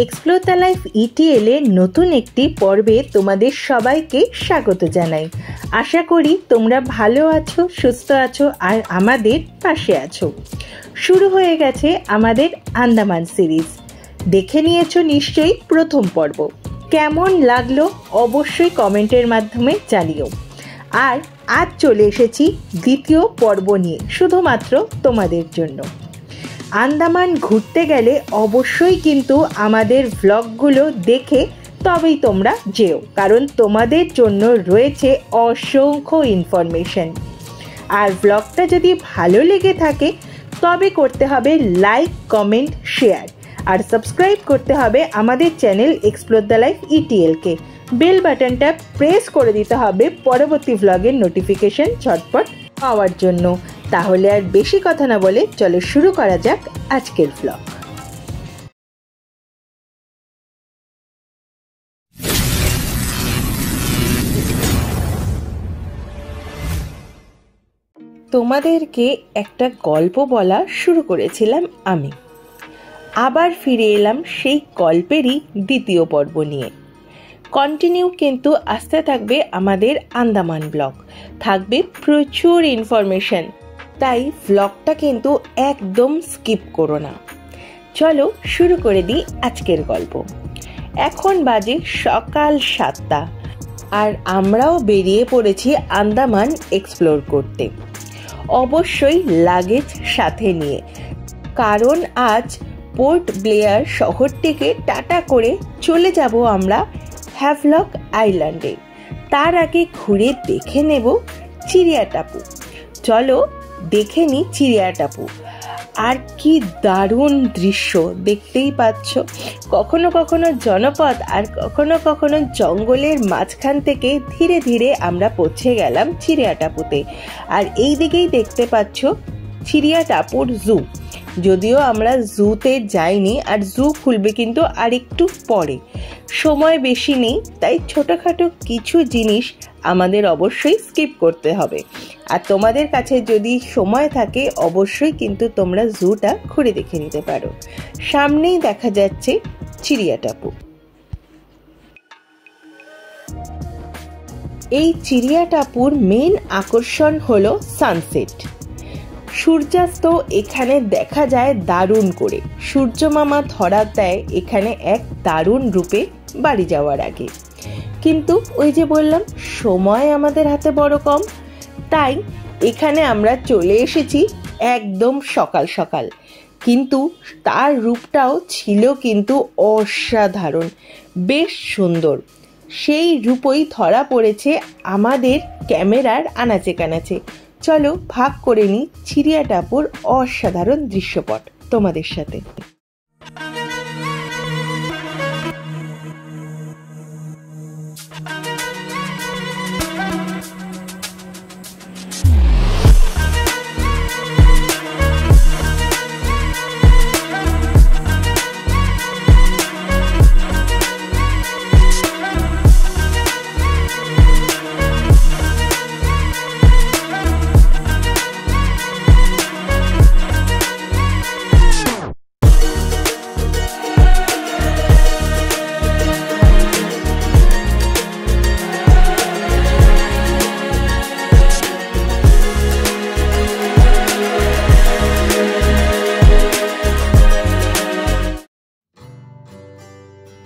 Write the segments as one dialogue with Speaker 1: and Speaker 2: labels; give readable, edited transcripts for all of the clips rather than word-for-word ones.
Speaker 1: Explore the life ETL এর নতুন একটি পর্বে তোমাদের সবাইকে স্বাগত জানাই। আশা করি তোমরা ভালো আছো, সুস্থ আছো আর আমাদের পাশে আছো। শুরু হয়ে গেছে আমাদের আন্দামান সিরিজ। দেখে নিয়েছো নিশ্চয়ই প্রথম পর্ব। কেমন লাগলো অবশ্যই কমেন্টের মাধ্যমে জানিও। আর আজ চলে এসেছি দ্বিতীয় পর্ব নিয়ে, শুধুমাত্র তোমাদের জন্য। আন্দামান ঘুরতে গেলে অবশ্যই কিন্তু আমাদের ভ্লগগুলো দেখে তবেই তোমরা যেও, কারণ তোমাদের জন্য রয়েছে অসংখ্য ইনফরমেশন। আর ভ্লগটা যদি ভালো লেগে থাকে তবে করতে হবে লাইক, কমেন্ট, শেয়ার আর সাবস্ক্রাইব করতে হবে আমাদের চ্যানেল এক্সপ্লোর দ্য লাইফ ইটিএলকে। বেল বাটনটা প্রেস করে দিতে হবে পরবর্তী ভ্লগের নোটিফিকেশন ঝটপট পাওয়ার জন্য। তাহলে আর বেশি কথা না বলে চলো শুরু করা যাক আজকের ভ্লগ। তোমাদেরকে একটা গল্প বলা শুরু করেছিলাম আমি। আবার ফিরে এলাম সেই গল্পেরই দ্বিতীয় পর্ব নিয়ে। কন্টিনিউ কিন্তু আসতে থাকবে আমাদের আন্দামান ব্লগ, থাকবে প্রচুর ইনফরমেশন, তাই ব্লগটা কিন্তু একদম স্কিপ করো না। চলো শুরু করে দিই আজকের গল্প। এখন বাজে সকাল 7টা আর আমরাও বেরিয়ে পড়েছি আন্দামান এক্সপ্লোর করতে, অবশ্যই লাগেজ সাথে নিয়ে, কারণ আজ পোর্ট ব্লেয়ার শহরটিকে টাটা করে চলে যাব আমরা হ্যাভলক আইল্যান্ডে। তার আগে ঘুরে দেখে নেব চিড়িয়া টাপু। চলো দেখে নি চিড়িয়া টাপু। আর কি দারুণ দৃশ্য, দেখতেই পাচ্ছ। কখনো কখনো জনপদ আর কখনো কখনো জঙ্গলের মাঝখান থেকে ধীরে ধীরে আমরা পৌঁছে গেলাম চিড়িয়া টাপুতে। আর এই দিকেই দেখতে পাচ্ছ চিড়িয়া টাপুর জু। যদিও আমরা জুতে যাইনি, আর জু খুলবে কিন্তু আরেকটু পরে, সময় বেশি নেই, তাই ছোটোখাটো কিছু জিনিস আমাদের অবশ্যই স্কিপ করতে হবে। আর তোমাদের কাছে যদি সময় থাকে অবশ্যই কিন্তু তোমরা জুটা ঘুরে দেখে নিতে পারো। সামনেই দেখা যাচ্ছে চিড়িয়া টাপু। এই চিড়িয়া টাপুর মেন আকর্ষণ হলো সানসেট। সূর্যাস্ত এখানে দেখা যায় দারুণ করে। সূর্য মামা ধরা দেয় এখানে এক দারুণ রূপে বাড়ি যাওয়ার আগে। কিন্তু ওই যে বললাম, সময় আমাদের হাতে বড় কম, তাই এখানে আমরা চলে এসেছি একদম সকাল সকাল। কিন্তু তার রূপটাও ছিল কিন্তু অসাধারণ, বেশ সুন্দর। সেই রূপই ধরা পড়েছে আমাদের ক্যামেরার আনাচে কানাচে। চলো ভাগ করে নিই চিড়িয়া টাপুর অসাধারণ দৃশ্যপট তোমাদের সাথে।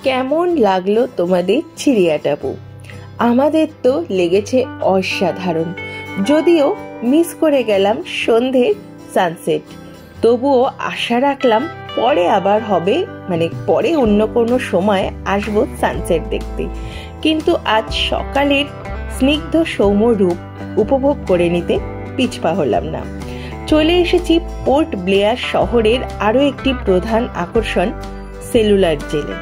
Speaker 1: কেমন লাগলো তোমাদের চিড়িয়া টাপু? আমাদের তো লেগেছে অসাধারণ। যদিও মিস করে গেলাম সন্ধে সানসেট, তবুও আশা রাখলাম পরে আবার হবে, মানে পরে অন্য কোনো সময় আসবো সানসেট দেখতে। কিন্তু আজ সকালের স্নিগ্ধ সৌম্য রূপ উপভোগ করে নিতে পিছপা হলাম না। চলে এসেছি পোর্ট ব্লেয়ার শহরের আরো একটি প্রধান আকর্ষণ সেলুলার জেলে।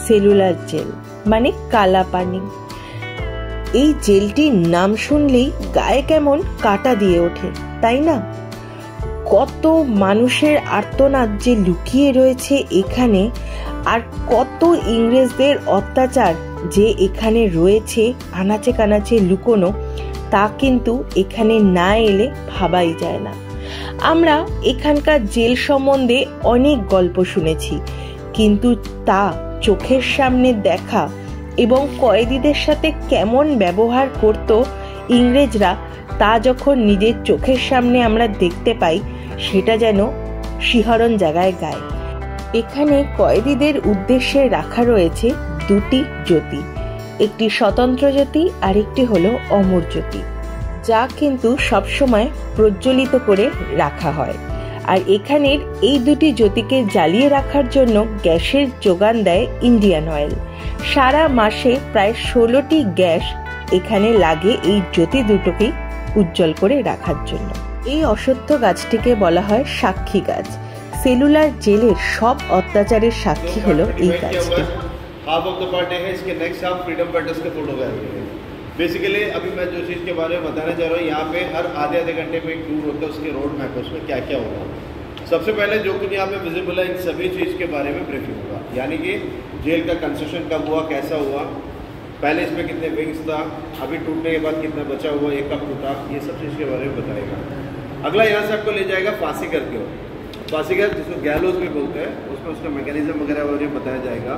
Speaker 1: সেলুলার জেল মানে কালা পানি। এই জেলটির নাম শুনলেই গায়ে কেমন কাটা দিয়ে ওঠে, তাই না? কত মানুষের আর্তনাদ যে লুকিয়ে রয়েছে এখানে, আর কত ইংরেজদের অত্যাচার যে এখানে রয়েছে আনাচে কানাচে লুকোনো, তা কিন্তু এখানে না এলে ভাবাই যায় না। আমরা এখানকার জেল সম্বন্ধে অনেক গল্প শুনেছি, কিন্তু তা চোখের সামনে দেখা এবং কয়েদিদের সাথে কেমন ব্যবহার করত ইংরেজরা, তা যখন নিজের চোখের সামনে আমরা দেখতে পাই, সেটা যেন শিহরণ জাগায় গায়ে। এখানে কয়েদিদের উদ্দেশ্যে রাখা রয়েছে দুটি জ্যোতি, একটি স্বতন্ত্র জ্যোতি আর একটি হলো অমর জ্যোতি, যা কিন্তু সবসময় প্রজ্বলিত করে রাখা হয়। আর এখানের এই দুটি জ্যোতিকে জ্বালিয়ে রাখার জন্য গ্যাসের যোগান দেয় ইন্ডিয়ান অয়েল। সারা মাসে প্রায় 16টি গ্যাস এখানে লাগে এই জ্যোতি দুটোকেই উজ্জ্বল করে রাখার জন্য। এই অশ্বত্থ গাছটিকে বলা হয় সাক্ষী গাছ। সেলুলার জেলের সব অত্যাচারের সাক্ষী হলো এই গাছটি।
Speaker 2: हाफ ऑफ द पार्ट है, इसके नेक्स्ट हाफ फ्रीडम फाइटर्स के फोटो गैलरी है। बेसिकली अभी मैं जो चीज़ के बारे में बताने जा रहा हूँ, यहाँ पे हर आधे घंटे में एक टूर होता है, उसके रोड मैप है, उसमें क्या क्या होगा। सबसे पहले जो कुछ यहाँ पे विजिबल है, इन सभी चीज़ के बारे में ब्रीफिंग होगा, यानी कि जेल का कंस्ट्रक्शन कब हुआ, कैसा हुआ, पहले इसमें कितने विंग्स था, अभी टूटने के बाद कितना बचा हुआ, एक कब टूटा, ये सब चीज़ के बारे में बताएगा। अगला यहाँ से आपको ले जाएगा फांसी घर की ओर। फांसी घर जिसको गैलोज भी बोलते हैं, उसमें उसका मैकेनिज्म वगैरह बताया जाएगा।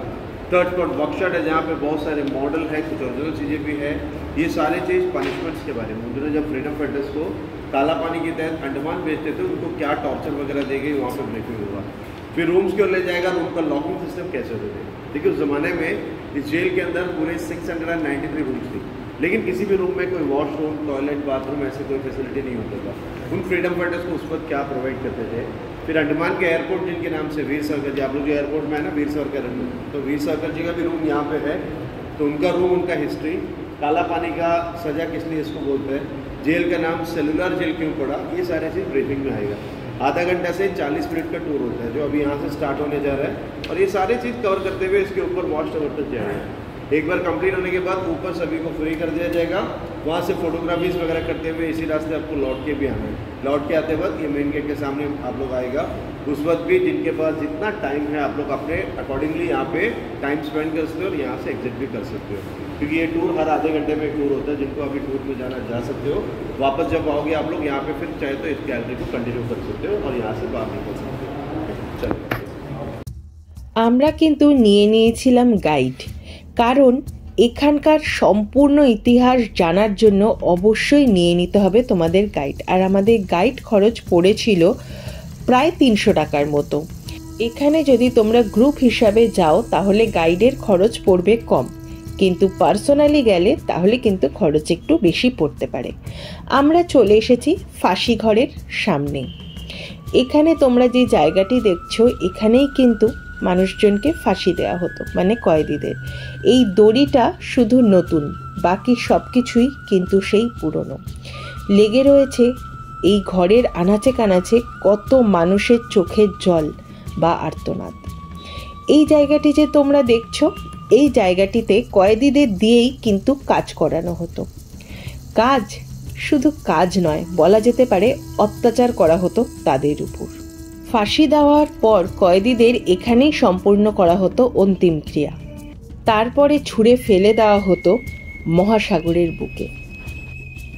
Speaker 2: थर्ड कोर्ट वर्कशॉट है, जहाँ पे बहुत सारे मॉडल है, कुछ ओरिजिनल चीज़ें भी है। ये सारी चीज़ पनिशमेंट्स के बारे में, उन्होंने जब फ्रीडम फाइटर्स को काला पानी के तहत अंडमान भेजते थे, उनको क्या टॉर्चर वगैरह देगी, वहाँ पे ब्रीफिंग होगा। फिर रूम्स की ओर ले जाएगा, रूम का लॉकिंग सिस्टम कैसे होते थे। देखिए उस ज़माने में इस जेल के अंदर पूरे 693 रूम्स थी, लेकिन किसी भी रूम में कोई वॉशरूम, टॉयलेट, बाथरूम ऐसे कोई फैसिलिटी नहीं होता था। उन फ्रीडम फाइटर्स को उस वक्त क्या प्रोवाइड करते थे। फिर अंडमान के एयरपोर्ट जिनके नाम से वीर सावरकर जी, आप लोग जो एयरपोर्ट में है ना वीर सावरकर, तो वीर सावरकर जी का भी रूम यहाँ पे है, तो उनका रूम, उनका हिस्ट्री, काला पानी का सज़ा किस लिए इसको बोलते हैं, जेल का नाम सेलुलर जेल क्यों पड़ा, ये सारे चीज़ ब्रीफिंग में आएगा। आधा घंटा से 40 मिनट का टूर होता है, जो अभी यहाँ से स्टार्ट होने जा रहा है, और ये सारी चीज़ कवर करते हुए इसके ऊपर वॉच टावर तक जाएगा। एक बार कंप्लीट होने के बाद ऊपर सभी को फ्री कर दिया जाएगा, वहाँ से फोटोग्राफीज वगैरह करते हुए इसी रास्ते आपको लौट के भी आना है। लौट के आते वक्त ये मेन गेट के सामने आप लोग आएगा, उस वक्त भी जिनके पास जितना टाइम है आप लोग अपने अकॉर्डिंगली यहाँ पे टाइम स्पेंड कर सकते हो और यहाँ से एग्जिट भी कर सकते हो, क्योंकि ये टूर हर आधे घंटे में एक टूर होता है। जिनको अभी टूर में जाना जा सकते हो, वापस जब आओगे आप लोग यहाँ पे फिर चाहे तो इस गैलरी को कंटिन्यू कर सकते हो और यहाँ से बाहर निकल सकते हो। चलो
Speaker 1: আমরা কিন্তু নিয়ে নিয়েছিলাম গাইড, কারণ এখানকার সম্পূর্ণ ইতিহাস জানার জন্য অবশ্যই নিয়ে নিতে হবে তোমাদের গাইড। আর আমাদের গাইড খরচ পড়েছিল প্রায় 300 টাকার মতো। এখানে যদি তোমরা গ্রুপ হিসাবে যাও তাহলে গাইডের খরচ পড়বে কম, কিন্তু পার্সোনালি গেলে তাহলে কিন্তু খরচ একটু বেশি পড়তে পারে। আমরা চলে এসেছি ফাঁসি ঘরের সামনে। এখানে তোমরা যে জায়গাটি দেখছো, এখানেই কিন্তু মানুষজনকে ফাঁসি দেওয়া হতো, মানে কয়েদিদের। এই দড়িটা শুধু নতুন, বাকি সব কিছুই কিন্তু সেই পুরনো। লেগে রয়েছে এই ঘরের আনাচে কানাচে কত মানুষের চোখের জল বা আর্তনাদ। এই জায়গাটি যে তোমরা দেখছো, এই জায়গাটিতে কয়েদিদের দিয়েই কিন্তু কাজ করানো হতো। কাজ শুধু কাজ নয়, বলা যেতে পারে অত্যাচার করা হতো তাদের উপর। ফাঁসি দেওয়ার পর কয়েদিদের এখানেই সম্পূর্ণ করা হতো অন্তিম ক্রিয়া, তারপরে ছুঁড়ে ফেলে দেওয়া হতো মহাসাগরের বুকে।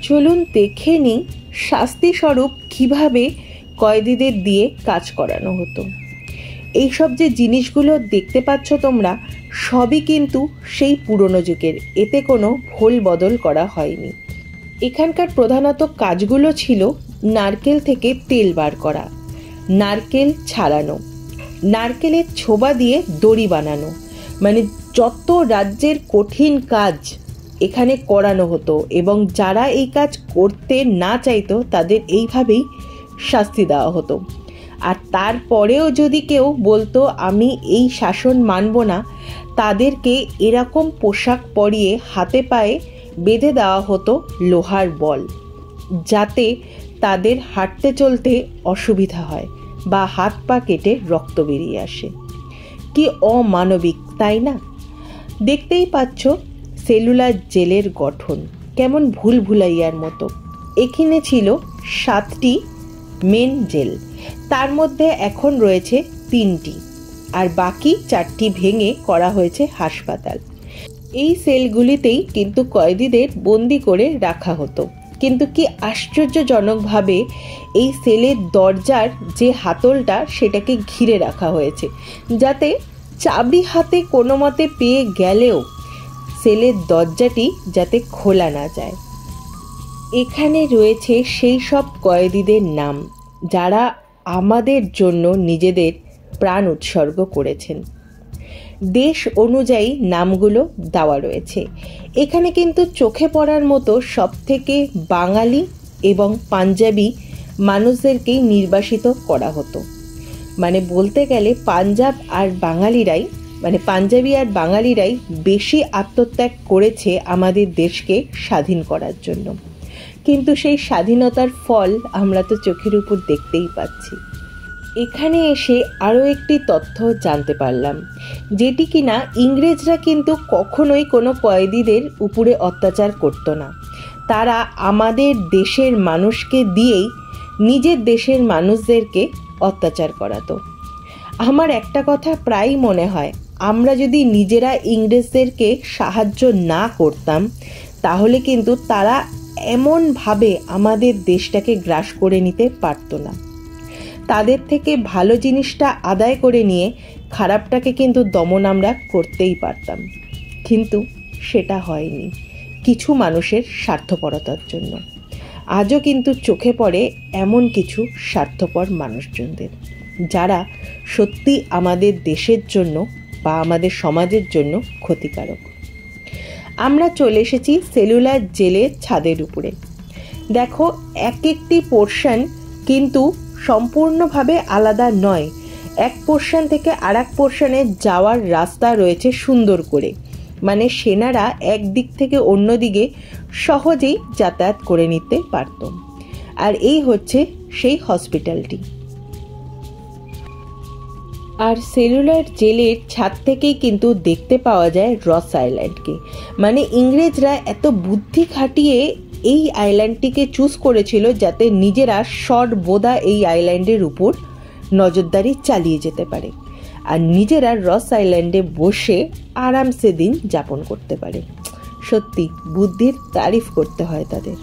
Speaker 1: চলুন দেখে নিই শাস্তিস্বরূপ কীভাবে কয়েদিদের দিয়ে কাজ করানো হতো। এইসব যে জিনিসগুলো দেখতে পাচ্ছ তোমরা, সবই কিন্তু সেই পুরনো যুগের, এতে কোনো ভোল বদল করা হয়নি। এখানকার প্রধানত কাজগুলো ছিল নারকেল থেকে তেল বার করা, নারকেল ছাড়ানো, নারকেলের ছোবা দিয়ে দড়ি বানানো, মানে যত রাজ্যের কঠিন কাজ এখানে করানো হতো। এবং যারা এই কাজ করতে না চাইতো তাদের এইভাবেই শাস্তি দেওয়া হতো। আর তারপরেও যদি কেউ বলতো আমি এই শাসন মানব না, তাদেরকে এরকম পোশাক পরিয়ে হাতে পায়ে বেঁধে দেওয়া হতো লোহার বল, যাতে তাদের হাঁটতে চলতে অসুবিধা হয় বা হাত পা কেটে রক্ত বেরিয়ে আসে। কি অমানবিক, তাই না? দেখতেই পাচ্ছ সেলুলার জেলের গঠন কেমন ভুল ভুলাইয়ার মতো। এখানে ছিল 7টি মেন জেল, তার মধ্যে এখন রয়েছে 3টি, আর বাকি 4টি ভেঙে করা হয়েছে হাসপাতাল। এই সেলগুলিতেই কিন্তু কয়েদিদের বন্দি করে রাখা হতো। কিন্তু কি আশ্চর্যজনকভাবে এই সেলের দরজার যে হাতলটা সেটাকে ঘিরে রাখা হয়েছে, যাতে চাবি হাতে কোনো মতে পেয়ে গেলেও সেলের দরজাটি যাতে খোলা না যায়। এখানে রয়েছে সেই সব কয়েদিদের নাম যারা আমাদের জন্য নিজেদের প্রাণ উৎসর্গ করেছেন। দেশ অনুযায়ী নামগুলো দেওয়া রয়েছে। এখানে কিন্তু চোখে পড়ার মতো সবথেকে বাঙালি এবং পাঞ্জাবি মানুষদেরকেই নির্বাসিত করা হতো। মানে বলতে গেলে পাঞ্জাবি আর বাঙালিরাই বেশি আত্মত্যাগ করেছে আমাদের দেশকে স্বাধীন করার জন্য। কিন্তু সেই স্বাধীনতার ফল আমরা তো চোখের উপর দেখতেই পাচ্ছি। এখানে এসে আরও একটি তথ্য জানতে পারলাম, যেটি কিনা ইংরেজরা কিন্তু কখনোই কোনো কয়েদিদের উপরে অত্যাচার করতো না। তারা আমাদের দেশের মানুষকে দিয়েই নিজের দেশের মানুষদেরকে অত্যাচার করাতো। আমার একটা কথা প্রায়ই মনে হয়, আমরা যদি নিজেরা ইংরেজদেরকে সাহায্য না করতাম তাহলে কিন্তু তারা এমনভাবে আমাদের দেশটাকে গ্রাস করে নিতে পারতো না। তাদের থেকে ভালো জিনিসটা আদায় করে নিয়ে খারাপটাকে কিন্তু দমন আমরা করতেই পারতাম, কিন্তু সেটা হয়নি কিছু মানুষের স্বার্থপরতার জন্য। আজও কিন্তু চোখে পড়ে এমন কিছু স্বার্থপর মানুষজনদের, যারা সত্যি আমাদের দেশের জন্য বা আমাদের সমাজের জন্য ক্ষতিকারক। আমরা চলে এসেছি সেলুলার জেলের ছাদের উপরে। দেখো, এক একটি পোর্শন কিন্তু সম্পূর্ণভাবে আলাদা নয়। এক পোর্শন থেকে আর এক পোর্শনে যাওয়ার রাস্তা রয়েছে সুন্দর করে, মানে সেনারা একদিক থেকে অন্য দিকে সহজেই যাতায়াত করে নিতে পারত। আর এই হচ্ছে সেই হসপিটালটি। আর সেলুলার জেলের ছাদ থেকেই কিন্তু দেখতে পাওয়া যায় রস আইল্যান্ডকে। মানে ইংরেজরা এত বুদ্ধি খাটিয়ে এই আইল্যান্ডটিকে চুজ করেছিল যাতে নিজেরা সর্বদা এই আইল্যান্ডের উপর নজরদারি চালিয়ে যেতে পারে আর নিজেরা রস আইল্যান্ডে বসে আরামসে দিন যাপন করতে পারে। সত্যি বুদ্ধির তারিফ করতে হয় তাদের।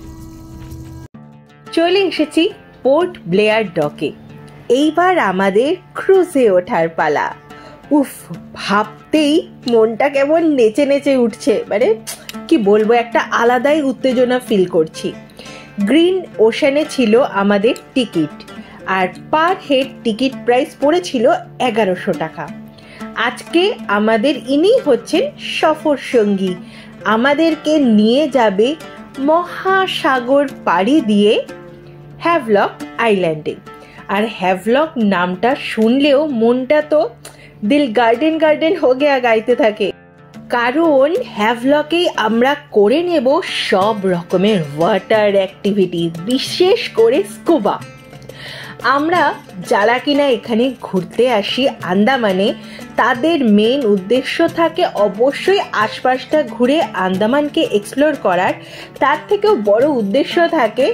Speaker 1: চলে এসেছি পোর্ট ব্লেয়ার ডকে। এইবার আমাদের ক্রুজে ওঠার পালা। উফ, ভাবতেই মনটা কেমন নেচে নেচে উঠছে। মানে কি বলবো, একটা আলাদাই উত্তেজনা ফিল করছি। গ্রিন ওশানে ছিল আমাদের টিকিট, আর পার হেড টিকিট প্রাইস পড়েছিল 1100 টাকা। আজকে আমাদের ইনি হচ্ছেন সফর সঙ্গী, আমাদেরকে নিয়ে যাবে মহাসাগর পাড়ি দিয়ে হ্যাভলক আইল্যান্ডে। আর হ্যাভলক নামটা শুনলেও মনটা তো দিল গার্ডেন গার্ডেন হয়ে গিয়া গাইতে থাকে, কারণ হ্যাভলকেই আমরা করে নেব সব রকমের ওয়াটার অ্যাক্টিভিটি, বিশেষ করে স্কুবা। আমরা যারা কিনা এখানে ঘুরতে আসি আন্দামানে, তাদের মেন উদ্দেশ্য থাকে অবশ্যই আশপাশটা ঘুরে আন্দামানকে এক্সপ্লোর করার। তার থেকেও বড় উদ্দেশ্য থাকে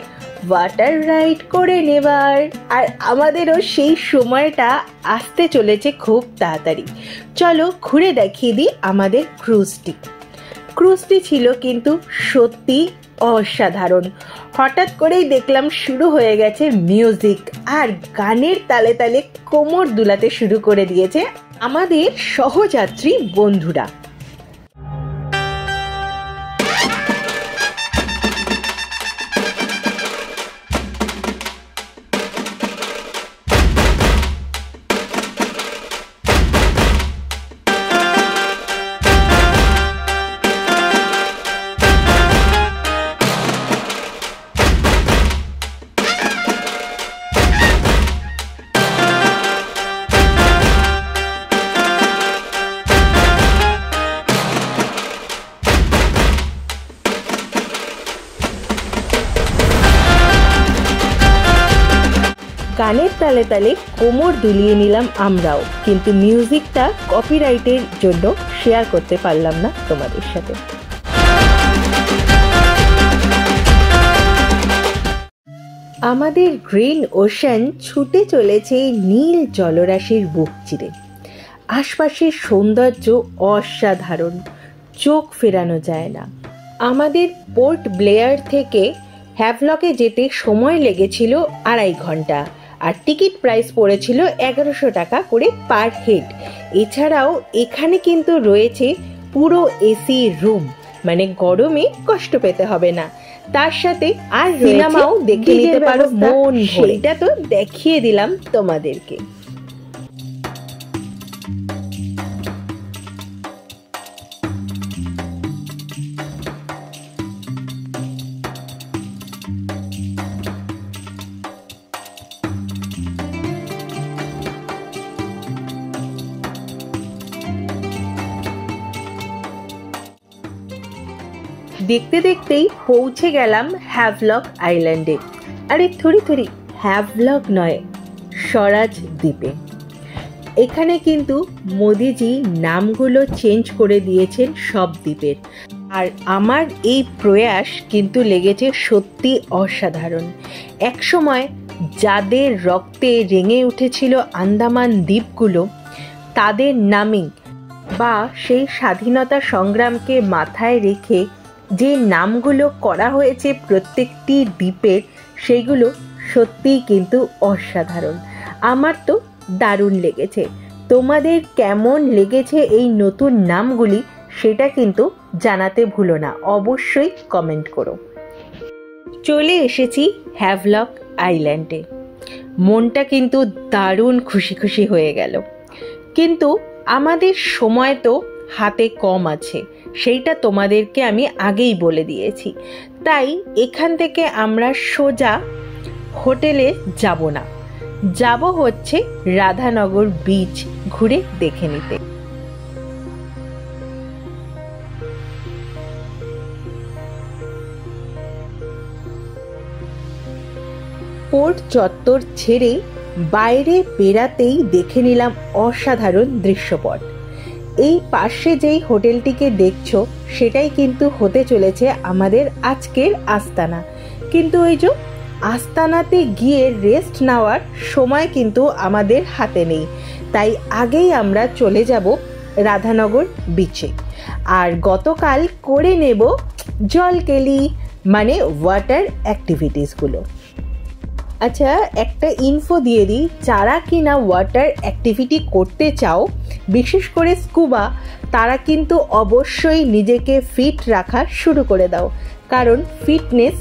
Speaker 1: ওয়াটার রাইড করে নেবার। আর আমাদেরও সেই সময়টা আসতে চলেছে খুব তাড়াতাড়ি। চলো ঘুরে দেখিয়ে দিই আমাদের ক্রুজটি ছিল কিন্তু সত্যি অসাধারণ। হঠাৎ করেই দেখলাম শুরু হয়ে গেছে মিউজিক, আর গানের তালে তালে কোমর দুলাতে শুরু করে দিয়েছে আমাদের সহযাত্রী বন্ধুরা। গানের তালে তালে কোমর দুলিয়ে নিলাম আমরাও, কিন্তু মিউজিকটা কপিরাইটের জন্য শেয়ার করতে পারলাম না তোমাদের সাথে। আমাদের গ্রিন ওশান ছুটে চলেছে নীল জলরাশির বুক চিরে। আশপাশের সৌন্দর্য অসাধারণ, চোখ ফেরানো যায় না। আমাদের পোর্ট ব্লেয়ার থেকে হ্যাভলকে যেতে সময় লেগেছিল 2.5 ঘন্টা, আর টিকিট প্রাইস পড়েছিল 1100 টাকা করে পার হেড। এছাড়াও এখানে কিন্তু রয়েছে পুরো এসি রুম, মানে গরমে কষ্ট পেতে হবে না। তার সাথে আর সিনেমাও দেখে নিতে পারো মন ভরে। সেটা তো দেখিয়ে দিলাম তোমাদেরকে। দেখতে দেখতেই পৌঁছে গেলাম হ্যাভলক আইল্যান্ডে। আরে থরি হ্যাভলক নয়, স্বরাজ দ্বীপে। এখানে কিন্তু মোদিজি নামগুলো চেঞ্জ করে দিয়েছেন সব দ্বীপের। আর আমার এই প্রয়াস কিন্তু লেগেছে সত্যি অসাধারণ। একসময় যাদের রক্তে রেঙে উঠেছিল আন্দামান দ্বীপগুলো, তাদের নামে বা সেই স্বাধীনতা সংগ্রামকে মাথায় রেখে যে নামগুলো করা হয়েছে প্রত্যেকটি দ্বীপের, সেগুলো সত্যিই কিন্তু অসাধারণ। আমার তো দারুণ লেগেছে। তোমাদের কেমন লেগেছে এই নতুন নামগুলি সেটা কিন্তু জানাতে ভুলো না, অবশ্যই কমেন্ট করো। চলে এসেছি হ্যাভলক আইল্যান্ডে। মনটা কিন্তু দারুণ খুশি হয়ে গেল। কিন্তু আমাদের সময় তো হাতে কম আছে, সেইটা তোমাদেরকে আমি আগেই বলে দিয়েছি। তাই এখান থেকে আমরা সোজা হোটেলে যাব না, যাব হচ্ছে রাধানগর বিচ ঘুরে দেখে নিতে। পোর্ট চত্বর ছেড়ে বাইরে বেরাতেই দেখে নিলাম অসাধারণ দৃশ্যপট। এই পাশে যেই হোটেলটিকে দেখছো সেটাই কিন্তু হতে চলেছে আমাদের আজকের আস্তানা। কিন্তু ওই যে আস্তানাতে গিয়ে রেস্ট নেওয়ার সময় কিন্তু আমাদের হাতে নেই, তাই আগেই আমরা চলে যাব রাধানগর বিচে। আর গতকাল করে নেব জলকেলি, মানে ওয়াটার অ্যাক্টিভিটিসগুলো। আচ্ছা, একটা ইনফো দিয়ে দিই, যারা কিনা ওয়াটার অ্যাক্টিভিটি করতে চাও, বিশেষ করে স্কুবা, তারা কিন্তু অবশ্যই নিজেকে ফিট রাখা শুরু করে দাও, কারণ ফিটনেস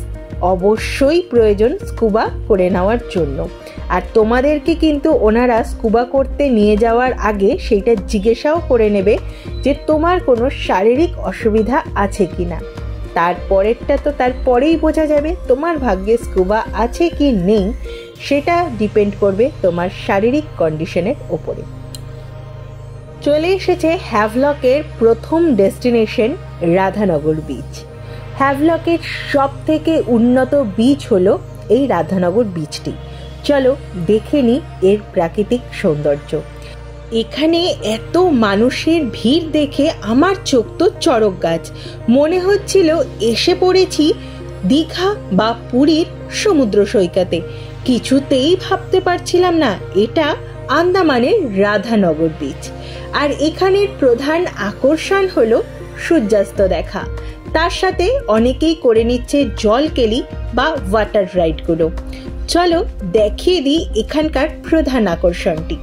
Speaker 1: অবশ্যই প্রয়োজন স্কুবা করে নেওয়ার জন্য। আর তোমাদেরকে কিন্তু ওনারা স্কুবা করতে নিয়ে যাওয়ার আগে সেইটা জিজ্ঞাসাও করে নেবে যে তোমার কোনো শারীরিক অসুবিধা আছে কিনা। তারপরেরটা তো তারপরেই বোঝা যাবে তোমার ভাগ্যে স্কুবা আছে কি নেই, সেটা ডিপেন্ড করবে তোমার শারীরিক কন্ডিশনের ওপরে। চলে এসেছে হ্যাভলকের প্রথম ডেস্টিনেশন রাধানগর বিচ। হ্যাভলকের সব থেকে উন্নত বিচ হলো এই রাধানগর বিচটি। চলো দেখে নিই এর প্রাকৃতিক সৌন্দর্য। এখানে এত মানুষের ভিড় দেখে আমার চোখ তো চড়ক গাছ, মনে হচ্ছিল এসে পড়েছি দীঘা বা পুরীর সমুদ্র সৈকতে। কিছুতেই ভাবতে পারছিলাম না এটা আন্দামানের রাধানগর বিচ। আর এখানের প্রধান আকর্ষণ হলো সূর্যাস্ত দেখা, তার সাথে অনেকেই করে নিচ্ছে জলকেলি বা ওয়াটার রাইডগুলো। চলো দেখিয়ে দিই এখানকার প্রধান আকর্ষণটি।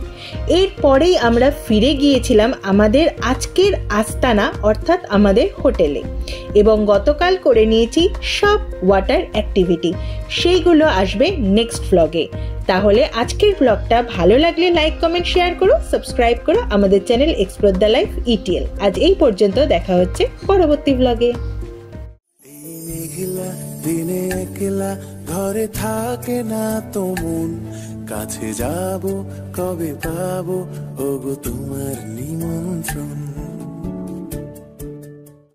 Speaker 1: এরপরেই আমরা ফিরে গিয়েছিলাম আমাদের আজকের আস্তানা অর্থাৎ আমাদের হোটেলে, এবং গতকাল করে নিয়েছি সব ওয়াটার অ্যাক্টিভিটি। সেইগুলো আসবে নেক্সট ব্লগে। তাহলে আজকের ব্লগটা ভালো লাগলে লাইক, কমেন্ট, শেয়ার করো, সাবস্ক্রাইব করো আমাদের channel explore the life ETL. আজ এই পর্যন্ত, দেখা হচ্ছে পরবর্তী ব্লগে।
Speaker 3: দিনে একলা ঘরে থাকে না তো মন, কাছে যাব কবে পাবো ওগো তোমার নিমন্ত্রণ।